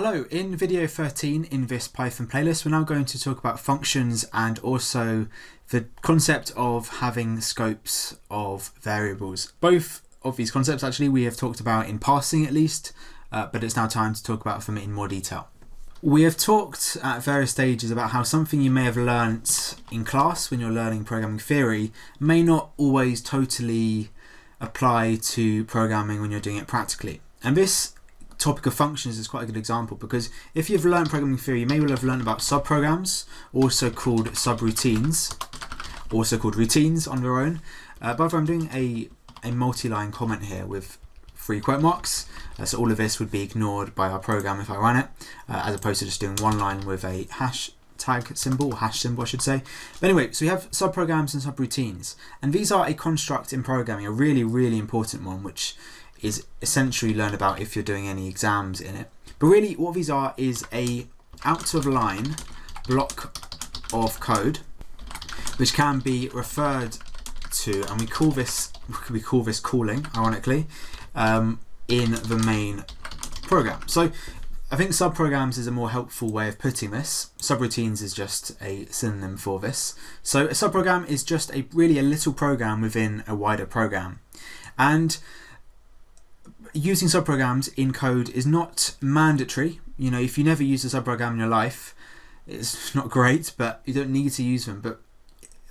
Hello, in video 13 in this Python playlist we're now going to talk about functions and also the concept of having scopes of variables. Both of these concepts actually we have talked about in passing at least, but it's now time to talk about them in more detail. We have talked at various stages about how something you may have learnt in class when you're learning programming theory may not always totally apply to programming when you're doing it practically. And this topic of functions is quite a good example, because if you've learned programming theory, you may well have learned about subprograms, also called subroutines, also called routines on their own. By the way, I'm doing a multi-line comment here with 3 quote marks, so all of this would be ignored by our program if I ran it, as opposed to just doing one line with a hashtag symbol, or hash symbol I should say. But anyway, so we have subprograms and subroutines, and these are a construct in programming, a really important one, which is essentially learned about if you're doing any exams in it. But really what these are is a out of line block of code which can be referred to, and we call this calling, ironically, in the main program. So I think subprograms is a more helpful way of putting this. Subroutines is just a synonym for this. So a subprogram is just really a little program within a wider program. And using subprograms in code is not mandatory. You know, if you never use a subprogram in your life, it's not great, but you don't need to use them. But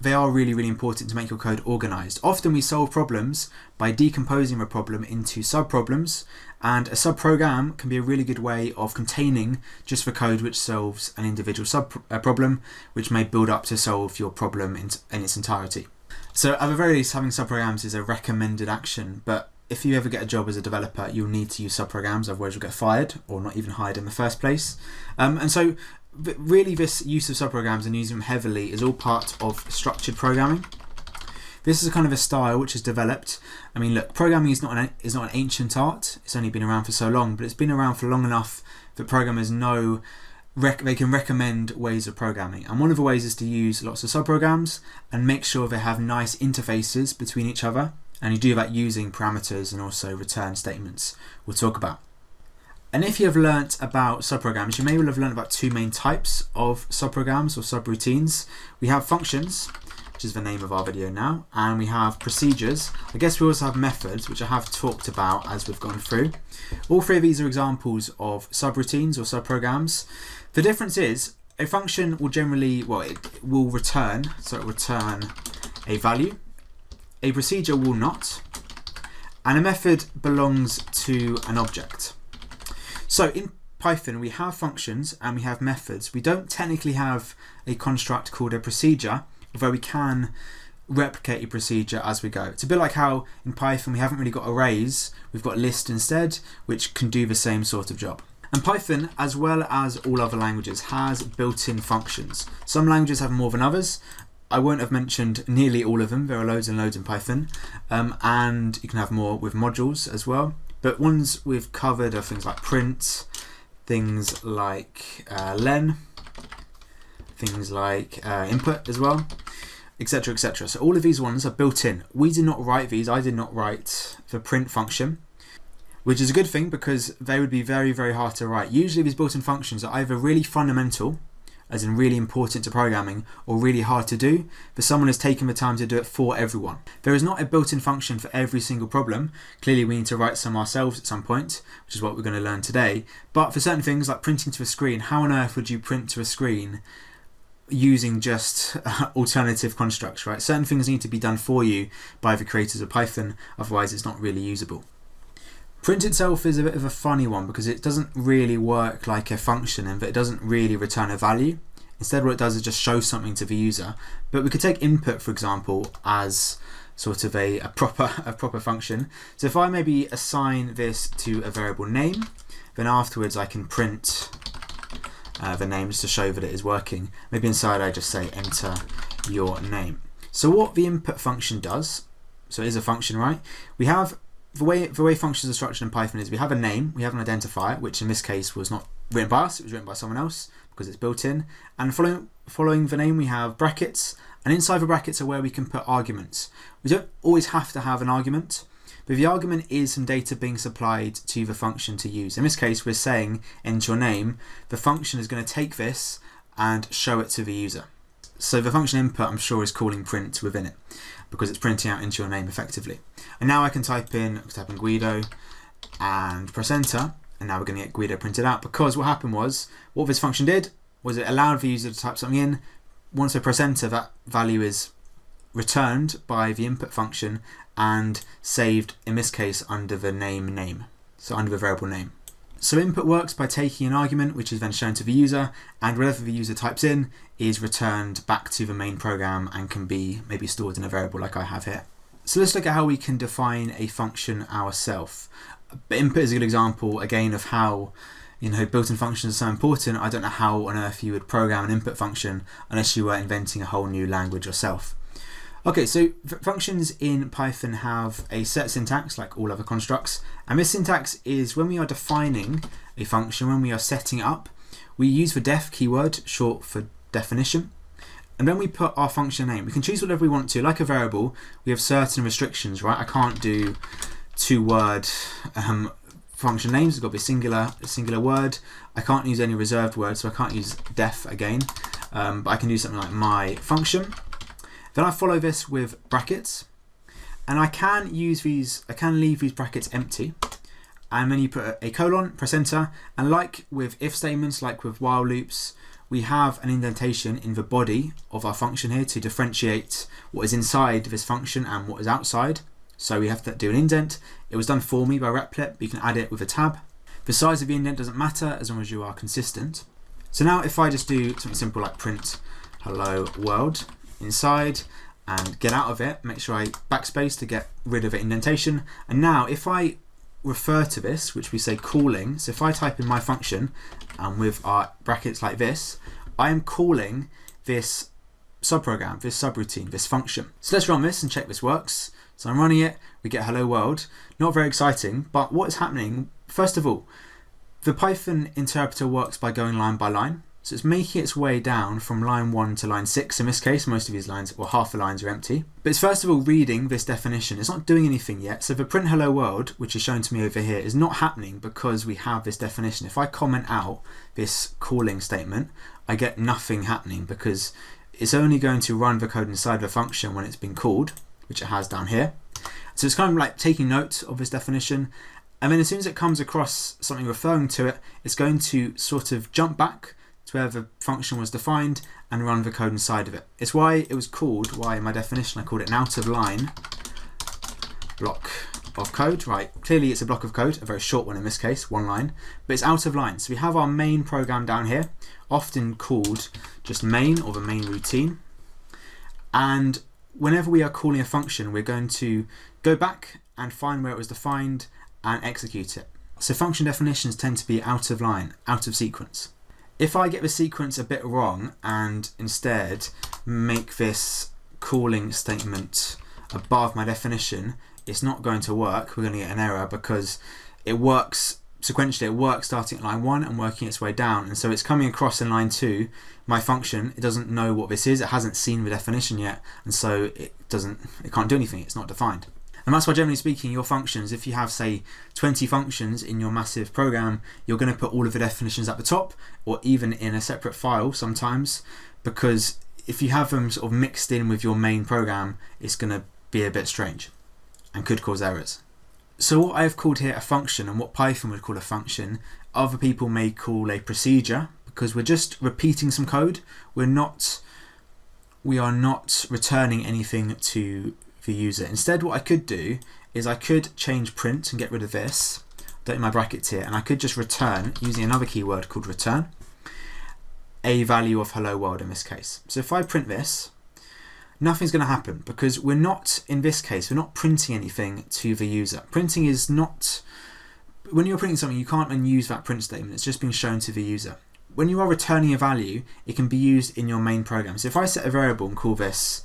they are really important to make your code organized. Often we solve problems by decomposing a problem into subproblems, and a subprogram can be a really good way of containing just the code which solves an individual problem, which may build up to solve your problem in its entirety. So at the very least, having subprograms is a recommended action, but if you ever get a job as a developer, you'll need to use subprograms, otherwise you'll get fired or not even hired in the first place. And so really this use of subprograms and using them heavily is all part of structured programming. This is a kind of a style which is developed. I mean, look, programming is not an ancient art. It's only been around for so long, but it's been around for long enough that programmers know they can recommend ways of programming. And one of the ways is to use lots of subprograms and make sure they have nice interfaces between each other. And you do that using parameters and also return statements we'll talk about. And if you have learnt about subprograms, you may well have learnt about 2 main types of subprograms or subroutines. We have functions, which is the name of our video now, and we have procedures. I guess we also have methods, which I have talked about as we've gone through. All 3 of these are examples of subroutines or subprograms. The difference is a function will generally, it will return, so it will return a value. A procedure will not, and a method belongs to an object. So in Python we have functions and we have methods. We don't technically have a construct called a procedure, although we can replicate a procedure as we go. It's a bit like how in Python we haven't really got arrays, we've got list instead, which can do the same sort of job. And Python, as well as all other languages, has built-in functions. Some languages have more than others. I won't have mentioned nearly all of them. There are loads and loads in Python, and you can have more with modules as well. But ones we've covered are things like print, things like len, things like input as well, etc, etc. So all of these ones are built in. We did not write these. I did not write the print function, which is a good thing because they would be very hard to write. Usually these built-in functions are either really fundamental, as in really important to programming, or really hard to do, but someone has taken the time to do it for everyone. There is not a built-in function for every single problem. Clearly we need to write some ourselves at some point, which is what we're going to learn today. But for certain things like printing to a screen, how on earth would you print to a screen using just alternative constructs, right? Certain things need to be done for you by the creators of Python, otherwise it's not really usable. Print itself is a bit of a funny one because it doesn't really work like a function and that it doesn't really return a value. Instead what it does is just show something to the user. But we could take input, for example, as sort of a proper function. So if I maybe assign this to a variable name, then afterwards I can print the name just to show that it is working. Maybe inside I just say enter your name. So what the input function does, so it is a function, right? We have the way functions are structured in Python is we have a name, we have an identifier, which in this case was not written by us, it was written by someone else because it's built in. And following the name we have brackets, and inside the brackets are where we can put arguments. We don't always have to have an argument, but the argument is some data being supplied to the function to use. In this case, we're saying enter your name. The function is going to take this and show it to the user. So the function input, I'm sure, is calling print within it because it's printing out enter your name effectively. And now I can type in Guido and press enter, and now we're going to get Guido printed out, because what happened was, what this function did was it allowed the user to type something in. Once I press enter, that value is returned by the input function and saved, in this case, under the name, so under the variable name. So input works by taking an argument which is then shown to the user, and whatever the user types in is returned back to the main program and can be maybe stored in a variable like I have here. So let's look at how we can define a function ourselves. Input is a good example again of how built-in functions are so important. I don't know how on earth you would program an input function unless you were inventing a whole new language yourself. Okay, so functions in Python have a set syntax like all other constructs, and this syntax is when we are defining a function, when we are setting it up, we use the def keyword, short for definition, and then we put our function name. We can choose whatever we want to. Like a variable, we have certain restrictions, right? I can't do two-word function names. It's got to be a singular word. I can't use any reserved words, so I can't use def again, but I can do something like my function. Then I follow this with brackets, and I can leave these brackets empty, and then you put a colon, press enter, and like with if statements, like with while loops, we have an indentation in the body of our function here to differentiate what is inside this function and what is outside. So we have to do an indent. It was done for me by Replit, but you can add it with a tab. The size of the indent doesn't matter as long as you are consistent. So now if I just do something simple like print hello world inside and get out of it, make sure I backspace to get rid of the indentation. And now if I refer to this, which we say calling, so if I type in my function and with our brackets like this, I am calling this subprogram, this subroutine, this function. So let's run this and check this works. So I'm running it, we get hello world. Not very exciting, but what is happening, first of all, the Python interpreter works by going line by line. So it's making its way down from line 1 to line 6. In this case, most of these lines, well, half the lines are empty. But it's first of all reading this definition. It's not doing anything yet. So the print hello world, which is shown to me over here, is not happening because we have this definition. If I comment out this calling statement, I get nothing happening because it's only going to run the code inside the function when it's been called, which it has down here. So it's kind of like taking note of this definition. And then as soon as it comes across something referring to it, it's going to sort of jump back to where the function was defined and run the code inside of it. It's why it was called, why in my definition I called it an out of line block of code, right? Clearly it's a block of code, a very short one in this case, one line, but it's out of line. So we have our main program down here, often called just main or the main routine. And whenever we are calling a function, we're going to go back and find where it was defined and execute it. So function definitions tend to be out of line, out of sequence. If I get the sequence a bit wrong and instead make this calling statement above my definition, it's not going to work. We're going to get an error because it works sequentially. It works starting at line 1 and working its way down. And so it's coming across in line 2, my function, it doesn't know what this is. It hasn't seen the definition yet. And so it can't do anything. It's not defined. And that's why, generally speaking, your functions, if you have, say, 20 functions in your massive program, you're going to put all of the definitions at the top or even in a separate file sometimes, because if you have them sort of mixed in with your main program, it's going to be a bit strange and could cause errors. So what I've called here a function and what Python would call a function, other people may call a procedure, because we're just repeating some code. We are not returning anything to the user. Instead, what I could do is I could change print and get rid of this, don't need my brackets here, and I could just return, using another keyword called return, a value of hello world in this case. So if I print this, nothing's going to happen because we're not, in this case, we're not printing anything to the user. Printing is not, when you're printing something, you can't then use that print statement. It's just being shown to the user. When you are returning a value, it can be used in your main program. So if I set a variable and call this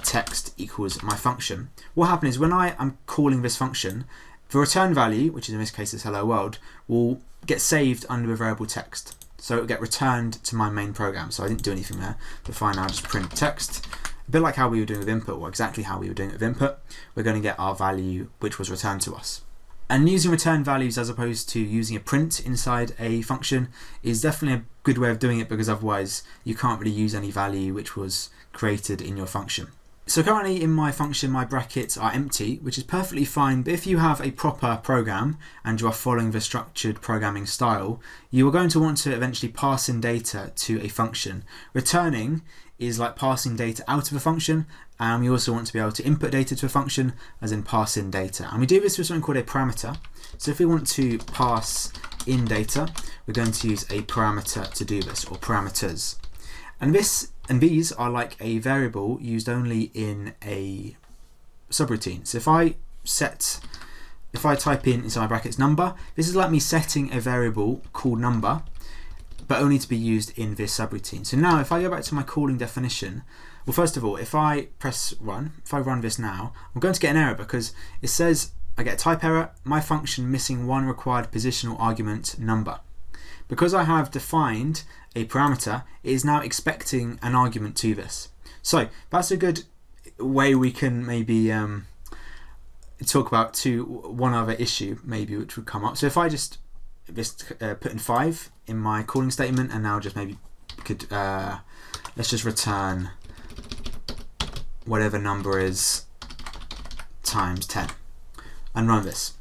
text equals my function, what happens is when I am calling this function, the return value, which is in this case is hello world, will get saved under a variable text. So it will get returned to my main program. So I didn't do anything there. But fine, I'll just print text A bit like how we were doing with input, or exactly how we were doing it with input, we're going to get our value which was returned to us. And using return values as opposed to using a print inside a function is definitely a good way of doing it, because otherwise you can't really use any value which was created in your function. So currently in my function, my brackets are empty, which is perfectly fine, but if you have a proper program and you are following the structured programming style, you are going to want to eventually pass in data to a function. Returning is like passing data out of a function, and we also want to be able to input data to a function, as in pass in data. And we do this with something called a parameter. So if we want to pass in data, we're going to use a parameter to do this, or parameters. And these are like a variable used only in a subroutine. So if I type in inside my brackets number, this is like me setting a variable called number, but only to be used in this subroutine. So now if I go back to my calling definition, well, first of all, if I press run, if I run this now, I'm going to get an error because it says I get a type error, my function missing one required positional argument number. Because I have defined a parameter, it is now expecting an argument to this. So that's a good way we can maybe talk about one other issue maybe which would come up. So if I just put in 5 in my calling statement, and now just maybe could let's just return whatever number is times 10 and run this.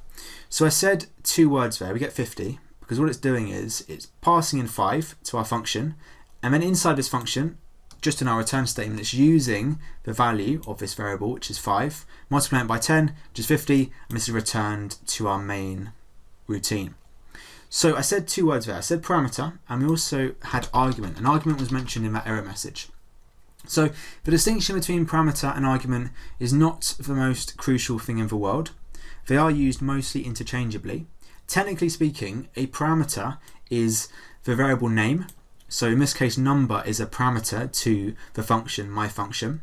So I said 2 words there, we get 50, because what it's doing is it's passing in 5 to our function, and then inside this function, just in our return statement, it's using the value of this variable, which is 5, multiplying it by 10, which is 50, and this is returned to our main routine. So I said 2 words there. I said parameter, and we also had argument. An argument was mentioned in that error message. So the distinction between parameter and argument is not the most crucial thing in the world. They are used mostly interchangeably. Technically speaking, a parameter is the variable name. So in this case, number is a parameter to the function, my function.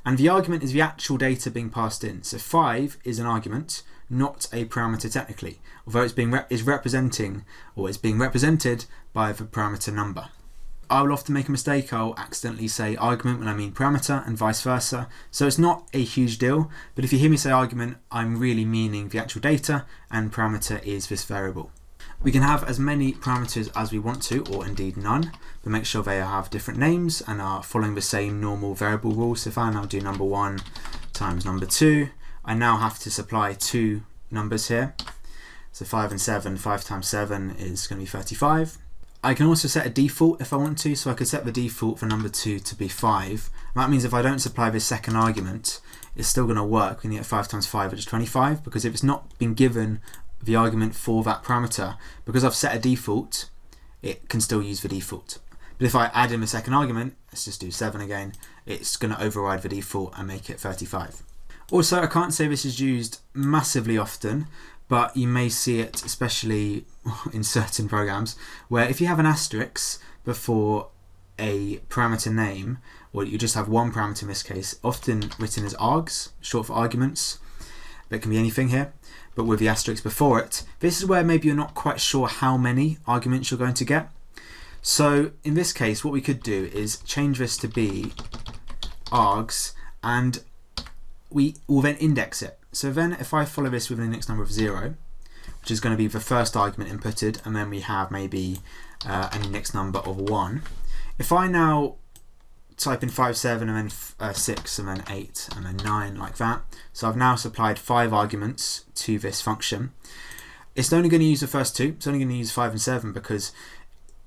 And the argument is the actual data being passed in. So 5 is an argument, not a parameter technically, although it's being represented by the parameter number. I will often make a mistake. I'll accidentally say argument when I mean parameter, and vice versa. So it's not a huge deal, but if you hear me say argument, I'm really meaning the actual data, and parameter is this variable. We can have as many parameters as we want to, or indeed none, but make sure they have different names and are following the same normal variable rules. So if I now do number 1 times number 2, I now have to supply 2 numbers here. So 5 and 7, 5 times 7 is going to be 35. I can also set a default if I want to, so I could set the default for number 2 to be 5. And that means if I don't supply this second argument, it's still going to work. We can get 5 times 5, which is 25, because if it's not been given the argument for that parameter, because I've set a default, it can still use the default. But if I add in the second argument, let's just do 7 again, it's going to override the default and make it 35. Also, I can't say this is used massively often, but you may see it especially in certain programs where if you have an asterisk before a parameter name, or you just have one parameter in this case, often written as args, short for arguments, but it can be anything here, but with the asterisk before it, this is where maybe you're not quite sure how many arguments you're going to get. So in this case, what we could do is change this to be args, and we will then index it. So then if I follow this with an index number of 0, which is going to be the first argument inputted, and then we have maybe an index number of 1. If I now type in 5, 7, and then 6, and then 8, and then 9, like that, so I've now supplied 5 arguments to this function. It's only going to use the first 2, it's only going to use 5 and 7 because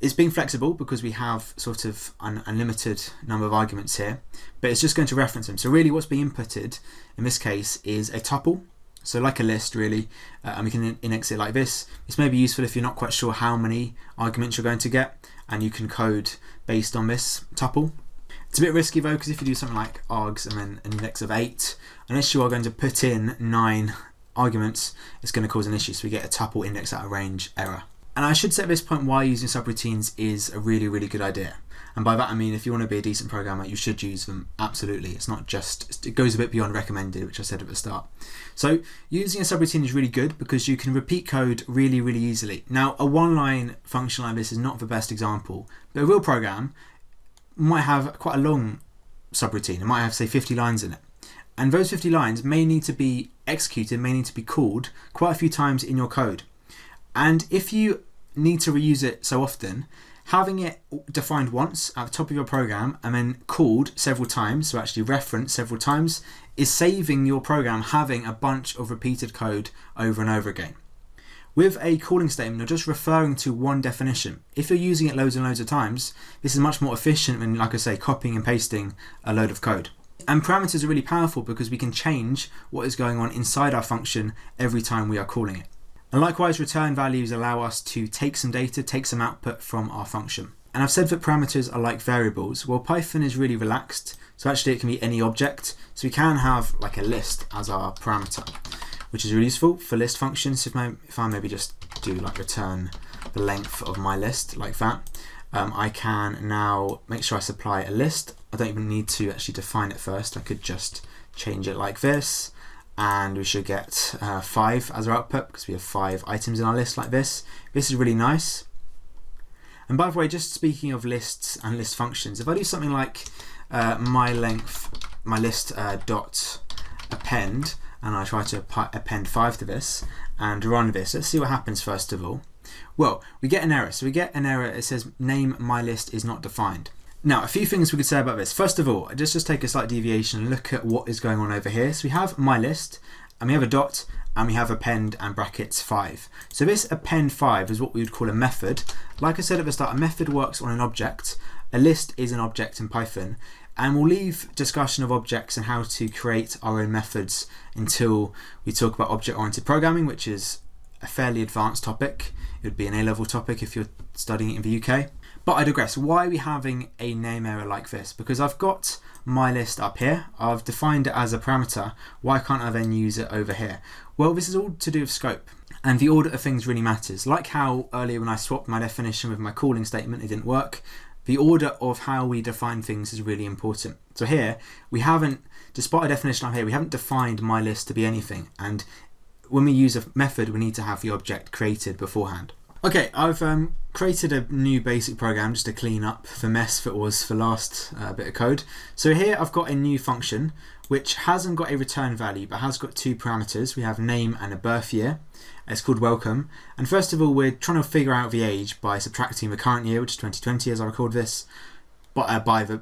it's being flexible, because we have sort of an unlimited number of arguments here, but it's just going to reference them. So really what's being inputted in this case is a tuple, so like a list really, and we can index it like this. This may be useful if you're not quite sure how many arguments you're going to get, and you can code based on this tuple. It's a bit risky though, because if you do something like args and then an index of 8, unless you are going to put in 9 arguments, it's going to cause an issue, so we get a tuple index out of range error. And I should say at this point why using subroutines is a really, really good idea. And by that I mean if you want to be a decent programmer, you should use them, absolutely. It's not just, it goes a bit beyond recommended, which I said at the start. So using a subroutine is really good because you can repeat code really, really easily. Now a one-line function like this is not the best example, but a real program might have quite a long subroutine. It might have, say, 50 lines in it. And those 50 lines may need to be executed, may need to be called quite a few times in your code. And if you need to reuse it so often, having it defined once at the top of your program and then called several times, so actually referenced several times, is saving your program having a bunch of repeated code over and over again. With a calling statement, you're just referring to one definition. If you're using it loads and loads of times, this is much more efficient than, like I say, copying and pasting a load of code. And parameters are really powerful because we can change what is going on inside our function every time we are calling it. And likewise, return values allow us to take some data, take some output from our function. And I've said that parameters are like variables. Well, Python is really relaxed. So actually it can be any object. So we can have like a list as our parameter, which is really useful for list functions. If I maybe just do like return the length of my list like that, I can now make sure I supply a list. I don't even need to actually define it first. I could just change it like this, and we should get 5 as our output because we have 5 items in our list like this. This is really nice. And by the way, just speaking of lists and list functions, if I do something like my list dot append, and I try to append 5 to this and run this, let's see what happens first of all. Well, we get an error. So we get an error. It says name my list is not defined. Now, a few things we could say about this. First of all, just take a slight deviation and look at what is going on over here. So we have my list, and we have a dot, and we have append and brackets 5. So this append 5 is what we would call a method. Like I said at the start, a method works on an object. A list is an object in Python. And we'll leave discussion of objects and how to create our own methods until we talk about object-oriented programming, which is a fairly advanced topic. It would be an A-level topic if you're studying it in the UK. But I digress. Why are we having a name error like this? Because I've got my list up here. I've defined it as a parameter. Why can't I then use it over here? Well, this is all to do with scope. And the order of things really matters. Like how earlier when I swapped my definition with my calling statement, it didn't work. The order of how we define things is really important. So here, we haven't, despite a definition up here, we haven't defined my list to be anything. And when we use a method, we need to have the object created beforehand. Okay, I've created a new basic program just to clean up the mess that was the last bit of code. So here I've got a new function which hasn't got a return value but has got 2 parameters. We have name and a birth year. It's called welcome. And first of all, we're trying to figure out the age by subtracting the current year, which is 2020 as I record this, but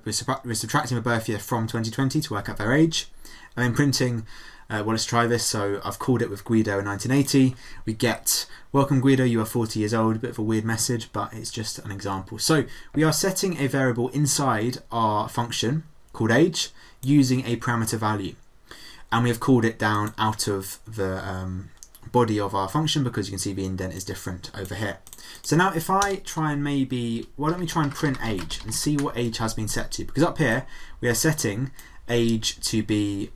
we're subtracting the birth year from 2020 to work out their age. And then printing, well, let's try this. So I've called it with Guido in 1980. We get, welcome Guido, you are 40 years old. A bit of a weird message, but it's just an example. So we are setting a variable inside our function called age using a parameter value. And we have called it down out of the body of our function because you can see the indent is different over here. So now if I try and why don't we try and print age and see what age has been set to? Because up here we are setting age to be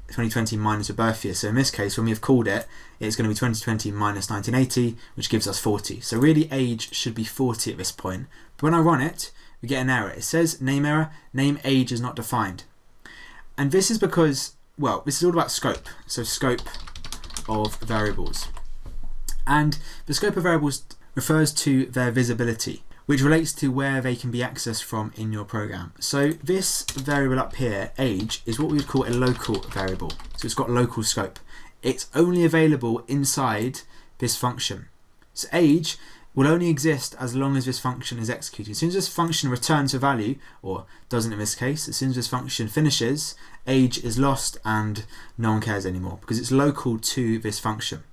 2020 minus a birth year. So in this case, when we have called it, it's going to be 2020 minus 1980, which gives us 40. So really age should be 40 at this point. But when I run it, we get an error. It says name error, name age is not defined. And this is because, well, this is all about scope. So scope of variables. And the scope of variables refers to their visibility, which relates to where they can be accessed from in your program. So this variable up here, age, is what we would call a local variable. So it's got local scope. It's only available inside this function. So age will only exist as long as this function is executed. As soon as this function returns a value, or doesn't in this case, as soon as this function finishes, age is lost and no one cares anymore because it's local to this function.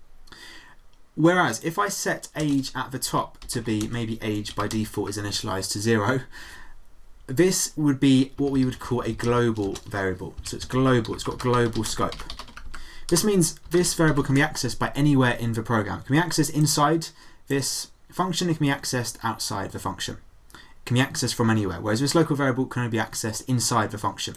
Whereas if I set age at the top to be, maybe age by default is initialized to 0, this would be what we would call a global variable. So it's global, it's got global scope. This means this variable can be accessed by anywhere in the program. It can be accessed inside this function, it can be accessed outside the function. It can be accessed from anywhere, whereas this local variable can only be accessed inside the function.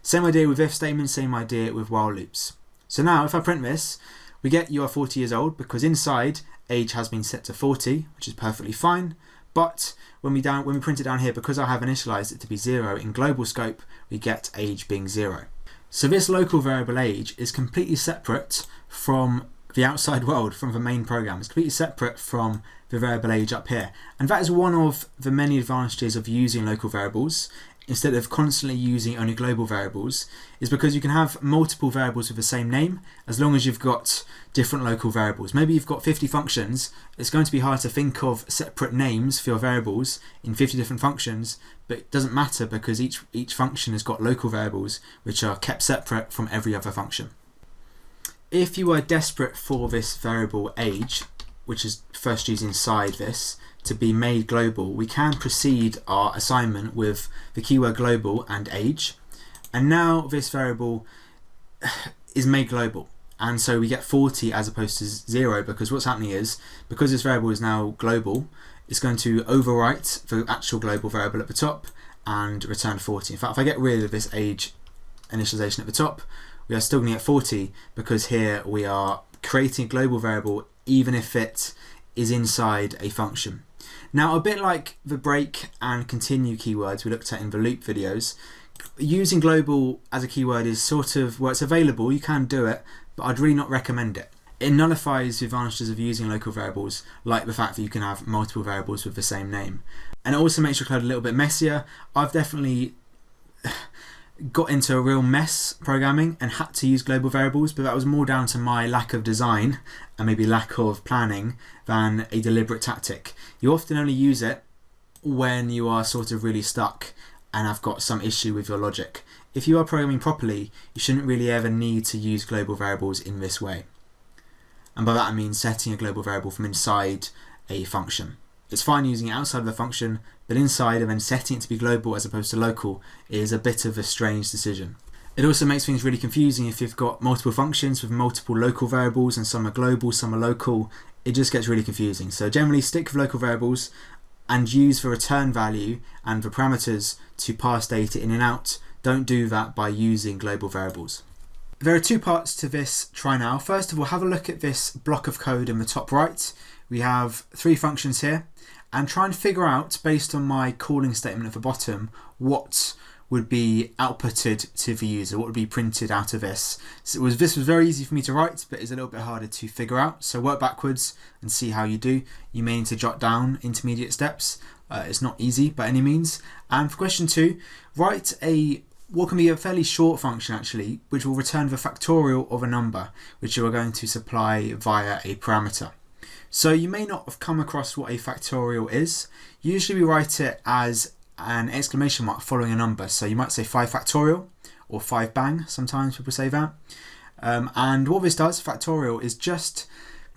Same idea with if statements, same idea with while loops. So now if I print this, we get you are 40 years old because inside age has been set to 40, which is perfectly fine. But when we print it down here, because I have initialized it to be 0 in global scope, we get age being 0. So this local variable age is completely separate from the outside world, from the main program. It's completely separate from the variable age up here. And that is one of the many advantages of using local variables. instead of constantly using only global variables is because you can have multiple variables with the same name as long as you've got different local variables. Maybe you've got 50 functions, it's going to be hard to think of separate names for your variables in 50 different functions, but it doesn't matter because each function has got local variables which are kept separate from every other function. If you are desperate for this variable age, which is first used inside this, to be made global, we can proceed our assignment with the keyword global and age, and now this variable is made global, and so we get 40 as opposed to 0, because what's happening is, because this variable is now global, it's going to overwrite the actual global variable at the top and return 40. In fact, if I get rid of this age initialization at the top, we are still going to get 40 because here we are creating a global variable even if it is inside a function. Now, a bit like the break and continue keywords we looked at in the loop videos, using global as a keyword is sort of, well, it's available, you can do it, but I'd really not recommend it. It nullifies the advantages of using local variables, like the fact that you can have multiple variables with the same name. And it also makes your code a little bit messier. I've definitely got into a real mess programming and had to use global variables, but that was more down to my lack of design and maybe lack of planning than a deliberate tactic. You often only use it when you are sort of really stuck and have got some issue with your logic. If you are programming properly, you shouldn't really ever need to use global variables in this way. And by that I mean setting a global variable from inside a function. It's fine using it outside of the function, but inside and then setting it to be global as opposed to local is a bit of a strange decision. It also makes things really confusing if you've got multiple functions with multiple local variables and some are global, some are local. It just gets really confusing. So generally stick with local variables and use the return value and the parameters to pass data in and out. Don't do that by using global variables. There are two parts to this try now. First of all, have a look at this block of code in the top right. We have 3 functions here, and try and figure out, based on my calling statement at the bottom, what would be outputted to the user, what would be printed out of this. So this was very easy for me to write, but it's a little bit harder to figure out. So work backwards and see how you do. You may need to jot down intermediate steps. It's not easy by any means. And for question 2, write what can be a fairly short function actually, which will return the factorial of a number, which you are going to supply via a parameter. So you may not have come across what a factorial is. Usually we write it as an exclamation mark following a number. So you might say 5 factorial or 5 bang, sometimes people say that. And what this does, factorial, is just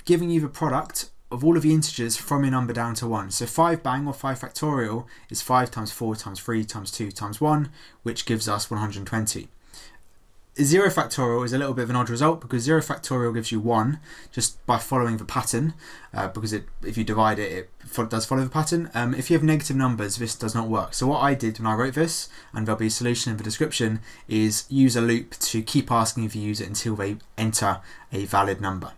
giving you the product of all of the integers from your number down to 1. So 5 bang or 5 factorial is 5 times 4 times 3 times 2 times 1, which gives us 120. 0 factorial is a little bit of an odd result because 0 factorial gives you 1 just by following the pattern, because if you divide it, it does follow the pattern. If you have negative numbers, this does not work. So what I did when I wrote this, and there'll be a solution in the description, is use a loop to keep asking the user until they enter a valid number.